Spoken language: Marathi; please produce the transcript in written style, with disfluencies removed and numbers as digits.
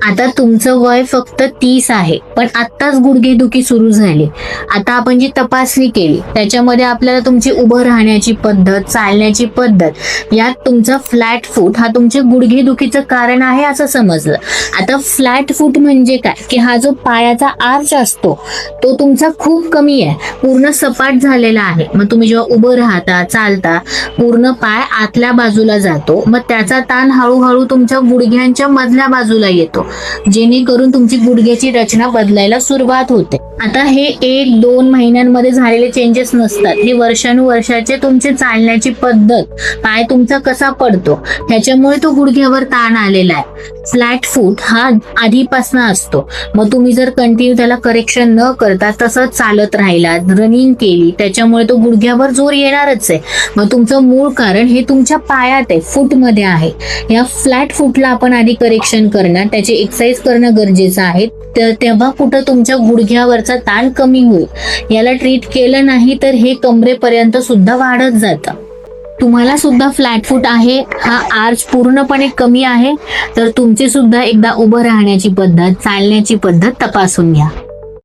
आता तुमचं वय फक्त 30 आहे, पण आत्ताच गुडघेदुखी सुरू झाली. आता आपण जी तपासणी केली त्याच्यामध्ये आपल्याला तुमची उभं राहण्याची पद्धत, चालण्याची पद्धत, यात तुमचा फ्लॅट फूट हा तुमच्या गुडघेदुखीचं कारण आहे असं समजलं. आता फ्लॅट फूट म्हणजे काय, की हा जो पायाचा आर्च असतो तो तुमचा खूप कमी आहे, पूर्ण सपाट झालेला आहे. मग तुम्ही जेव्हा उभं राहता, चालता, पूर्ण पाय आतल्या बाजूला जातो, मग त्याचा ताण हळूहळू तुमच्या गुडघ्यांच्या मधल्या बाजूला येतो, जेणेकरून तुमची गुडघ्याची रचना बदलायला सुरुवात होते. आता हे 1-2 महिन्यांमध्ये झालेले चेंजेस नसतात, हे वर्षानुवर्षाचे तुमची चालण्याची पद्धत, पाय तुमचा कसा पडतो ह्याच्यामुळे तो गुडघ्यावर ताण आलेला आहे. फ्लॅट फूट हा आधीपासून असतो. मग तुम्ही जर कंटिन्यू त्याला करेक्शन न करता तसंच चालत राहिला, रनिंग केली, त्याच्यामुळे तो गुडघ्यावर जोर येणारच आहे. मग तुमचं मूळ कारण हे तुमच्या पायात आहे, फूटमध्ये आहे. या फ्लॅट फूटला आपण आधी करेक्शन करणं, त्याची एक्सरसाइज करणं गरजेचं आहे. तेव्हा कुठं तुमच्या गुडघ्यावरचा ताण कमी होईल. याला ट्रीट केलं नाही तर हे कमरेपर्यंत सुद्धा वाढत जातं. तुम्हाला सुद्धा फ्लॅट फूट आहे, हा आर्च पूर्णपणे कमी आहे, तर तुमची सुद्धा एकदा उभं राहण्याची पद्धत, चालण्याची पद्धत तपासून घ्या.